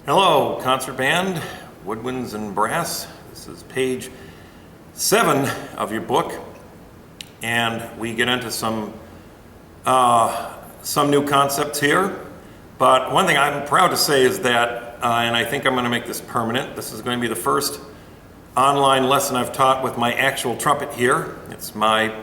Hello, concert band, Woodwinds and Brass. This is page 7 of your book, and we get into some new concepts here. But one thing I'm proud to say is that, and I think I'm going to make this permanent, this is going to be the first online lesson I've taught with my actual trumpet here. It's my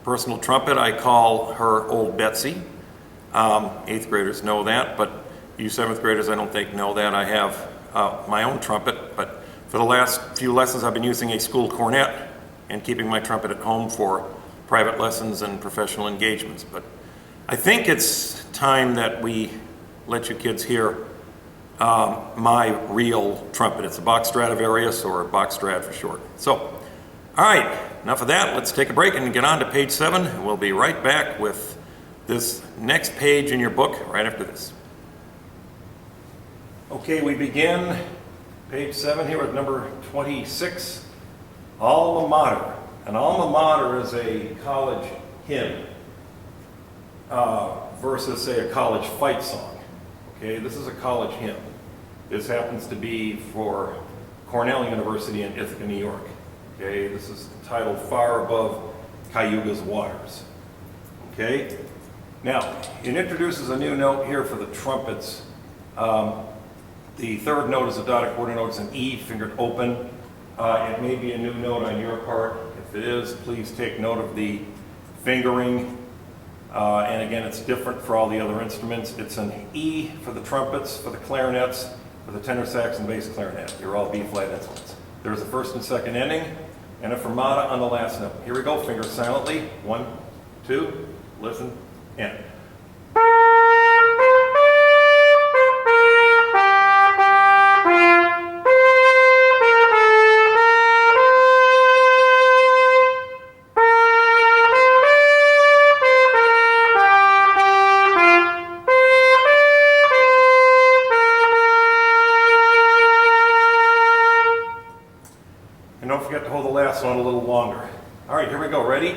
personal trumpet. I call her Old Betsy. 8th graders know that, but you 7th graders I don't think know that. I have my own trumpet, but for the last few lessons I've been using a school cornet and keeping my trumpet at home for private lessons and professional engagements. But I think it's time that we let you kids hear my real trumpet. It's a Bach Stradivarius, or Bach Strad for short. So, all right, enough of that. Let's take a break and get on to page 7. We'll be right back with this next page in your book right after this. Okay, we begin page 7 here with number 26, Alma Mater. An alma mater is a college hymn versus, say, a college fight song. Okay, this is a college hymn. This happens to be for Cornell University in Ithaca, New York. Okay, this is titled Far Above Cayuga's Waters. Okay, now it introduces a new note here for the trumpets. The third note is a dotted quarter note. It's an E fingered open. It may be a new note on your part. If it is, please take note of the fingering. And again, it's different for all the other instruments. It's an E for the trumpets, for the clarinets, for the tenor sax and bass clarinet. They're all B-flat instruments. There's a first and second ending, and a fermata on the last note. Here we go, fingers silently. 1, 2, listen, and. And don't forget to hold the last one a little longer. All right, here we go. Ready?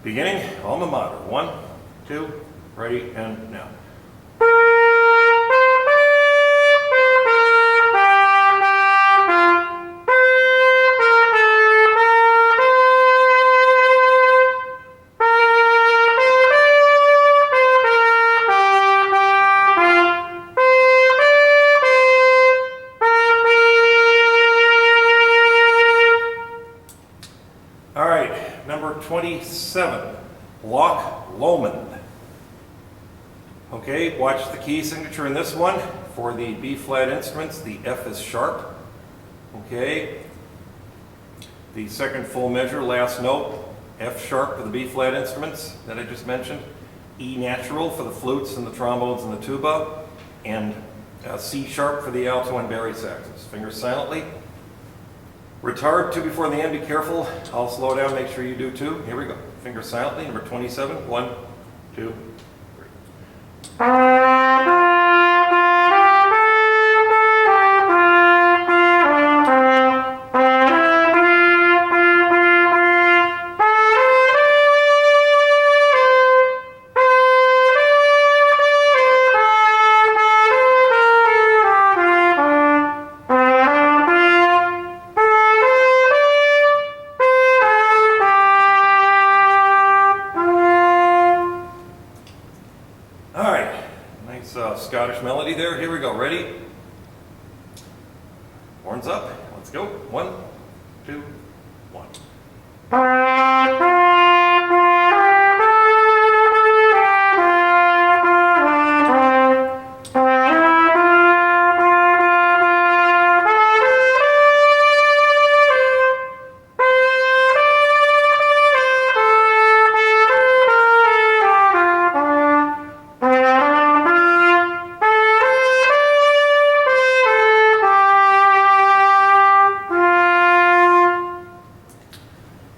Beginning, Alma Mater. 1, 2, ready, and now. All right, number 27, Loch Lomond. Okay, watch the key signature in this one. For the B-flat instruments, the F is sharp. Okay, the second full measure, last note, F sharp for the B-flat instruments that I just mentioned, E natural for the flutes and the trombones and the tuba, and C sharp for the alto and bari saxes. Fingers silently. Retard 2 before the end, be careful. I'll slow down, make sure you do too. Here we go. Fingers silently, number 27. 1, 2, 3. Scottish melody there. Here we go. Ready? Horns up. Let's go. 1, 2, 1.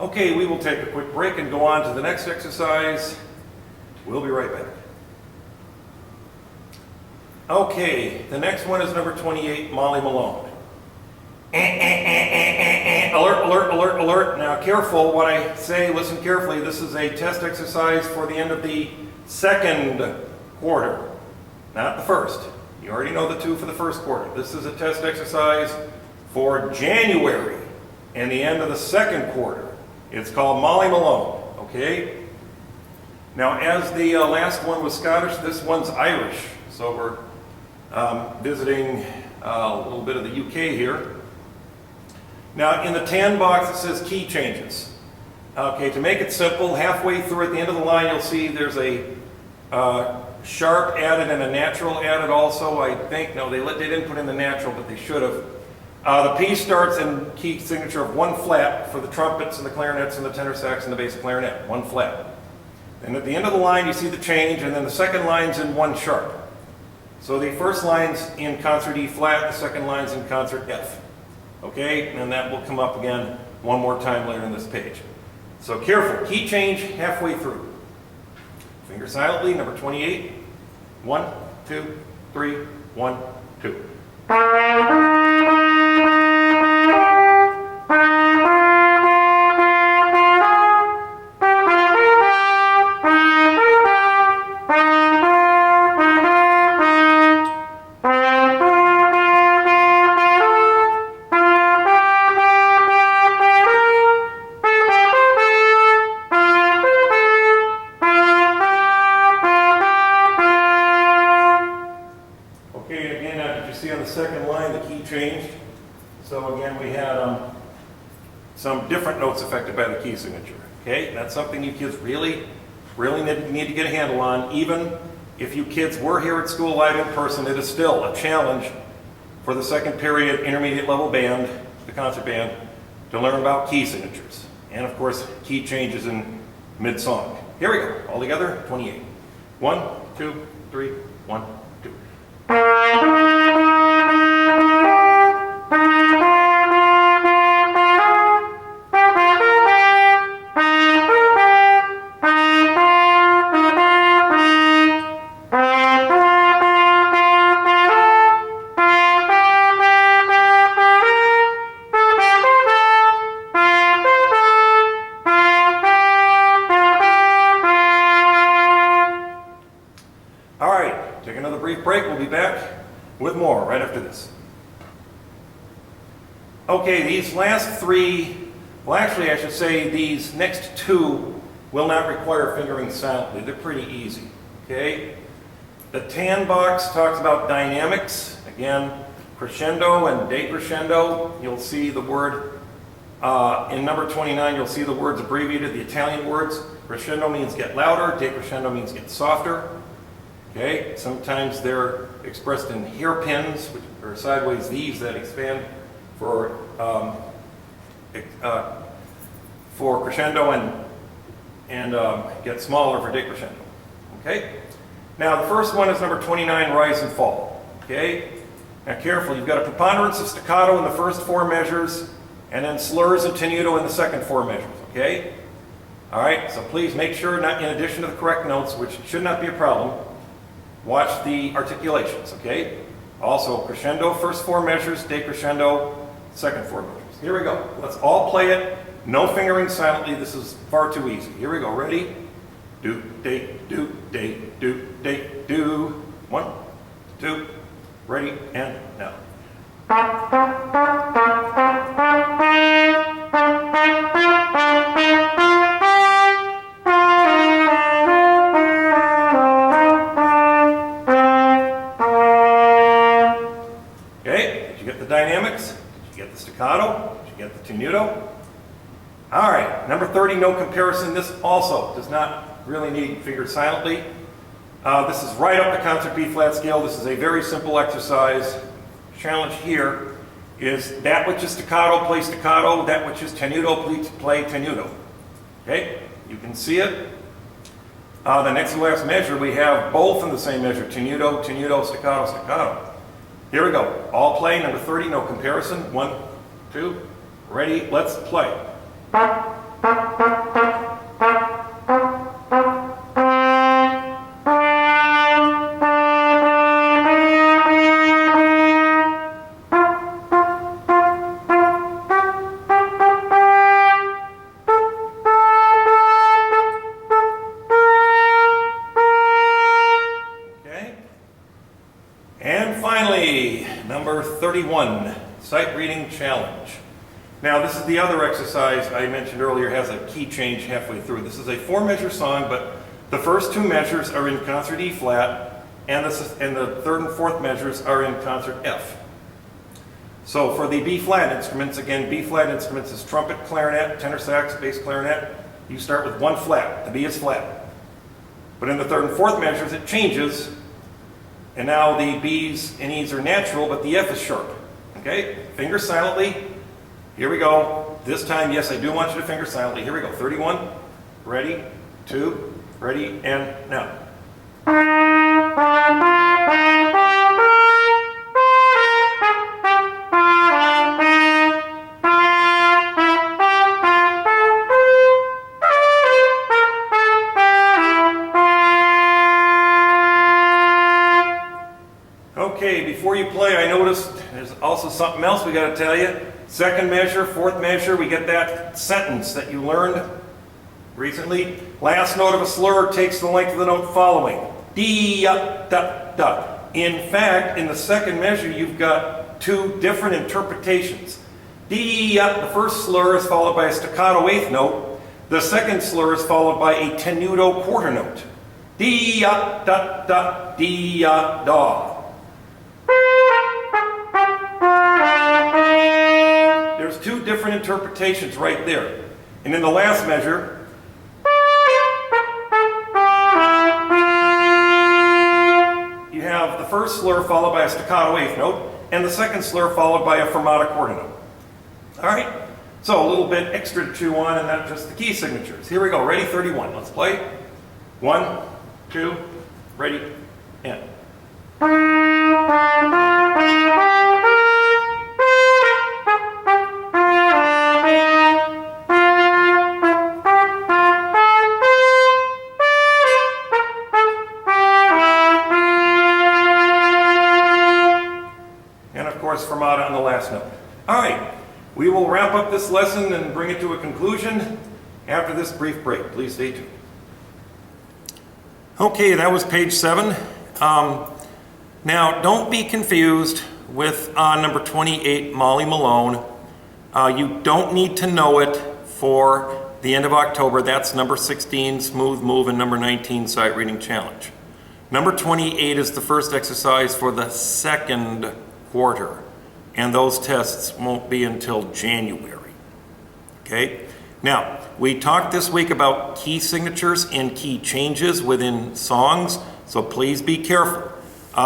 Okay, we will take a quick break and go on to the next exercise. We'll be right back. Okay, the next one is number 28, Molly Malone. Alert, alert, alert, alert. Now careful what I say, listen carefully. This is a test exercise for the end of the second quarter, not the first. You already know the two for the first quarter. This is a test exercise for January and the end of the second quarter. It's called Molly Malone, okay? Now, as the last one was Scottish, this one's Irish. So we're visiting a little bit of the UK here. Now, in the tan box, it says key changes. Okay, to make it simple, halfway through at the end of the line, you'll see there's a sharp added and a natural added also. I think, no, they didn't put in the natural, but they should have. The P starts in key signature of 1 flat for the trumpets and the clarinets and the tenor sax and the bass clarinet, 1 flat. And at the end of the line, you see the change, and then the second line's in 1 sharp. So the first line's in concert E flat, the second line's in concert F. Okay, and that will come up again one more time later in this page. So careful, key change halfway through. Finger silently, number 28. 1, 2, 3, 1, 2. Second line, the key changed. So again, we had some different notes affected by the key signature. Okay, that's something you kids really need to get a handle on. Even if you kids were here at school live in person, it is still a challenge for the second period intermediate level band, the concert band, to learn about key signatures. And of course, key changes in mid-song. Here we go, all together, 28. 1, 2, 3, 1, 2. Take another brief break. We'll be back with more right after this. Okay, these last three, well actually I should say these next two will not require fingering silently. They're pretty easy, okay? The tan box talks about dynamics. Again, crescendo and decrescendo. You'll see the word, in number 29, you'll see the words abbreviated, the Italian words. Crescendo means get louder, decrescendo means get softer. Okay, sometimes they're expressed in hairpins, which are sideways V's that expand for crescendo and get smaller for decrescendo. Okay, now the first one is number 29, rise and fall. Okay, now careful, you've got a preponderance of staccato in the first 4 measures, and then slurs and tenuto in the second 4 measures. Okay, all right, so please make sure, not in addition to the correct notes, which should not be a problem. Watch the articulations, okay? Also, crescendo, first 4 measures, decrescendo, second 4 measures. Here we go. Let's all play it. No fingering silently. This is far too easy. Here we go. Ready? Do, day, do, day, do, day, do. 1, 2, ready, and now. Dynamics? Did you get the staccato? Did you get the tenuto? All right, number 30, no comparison. This also does not really need fingered silently. This is right up the concert B flat scale. This is a very simple exercise. Challenge here is that which is staccato, play staccato. That which is tenuto, play tenuto. Okay, you can see it. The next to last measure, we have both in the same measure, tenuto, tenuto, staccato, staccato. Here we go. All play, number 30, no comparison. 1, 2, ready, let's play. And finally, number 31, sight reading challenge. Now this is the other exercise I mentioned earlier, has a key change halfway through. This is a 4-measure song, but the first 2 measures are in concert E flat, and the 3rd and 4th measures are in concert F. So for the B flat instruments, again, B flat instruments is trumpet, clarinet, tenor sax, bass clarinet. You start with 1 flat, the B is flat. But in the 3rd and 4th measures it changes, and now the B's and E's are natural, but the F is sharp. Okay, finger silently. Here we go. This time, yes, I do want you to finger silently. Here we go. 31, ready, 2, ready, and now. Okay, before you play, I noticed there's also something else we got to tell you. 2nd measure, 4th measure, we get that sentence that you learned recently. Last note of a slur takes the length of the note following. D, da, da. In fact, in the 2nd measure, you've got 2 different interpretations. D, the first slur is followed by a staccato 8th note. The 2nd slur is followed by a tenuto quarter note. D, da, da, D, da. There's 2 different interpretations right there. And in the last measure, you have the first slur followed by a staccato 8th note, and the 2nd slur followed by a fermata quarter note. All right? So a little bit extra to chew on, and not just the key signatures. Here we go. Ready? 31. Let's play. 1, 2, ready, and. Fermata on the last note. All right, we will wrap up this lesson and bring it to a conclusion after this brief break. Please stay tuned. Okay, that was page 7. Now, don't be confused with number 28, Molly Malone. You don't need to know it for the end of October. That's number 16, Smooth Move, and number 19, Sight Reading Challenge. Number 28 is the first exercise for the 2nd quarter, and those tests won't be until January. Okay? Now, we talked this week about key signatures and key changes within songs, so please be careful.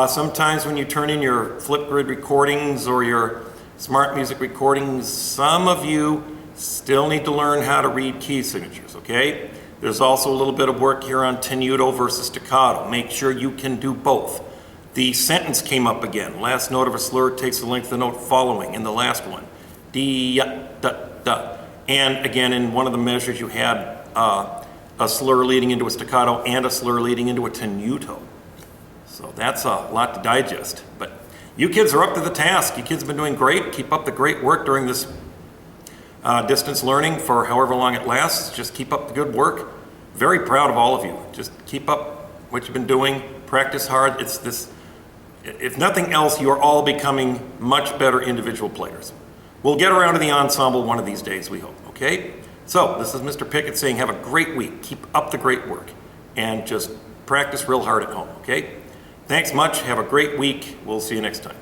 Sometimes when you turn in your Flipgrid recordings or your Smart Music recordings, some of you still need to learn how to read key signatures, okay? There's also a little bit of work here on tenuto versus staccato. Make sure you can do both. The sentence came up again. Last note of a slur takes the length of the note following in the last one. D, da, da. And again, in one of the measures, you had a slur leading into a staccato and a slur leading into a tenuto. So that's a lot to digest. But you kids are up to the task. You kids have been doing great. Keep up the great work during this distance learning for however long it lasts. Just keep up the good work. Very proud of all of you. Just keep up what you've been doing. Practice hard. It's this. If nothing else, you're all becoming much better individual players. We'll get around to the ensemble one of these days, we hope, okay? So, this is Mr. Pickett saying have a great week. Keep up the great work. And just practice real hard at home, okay? Thanks much. Have a great week. We'll see you next time.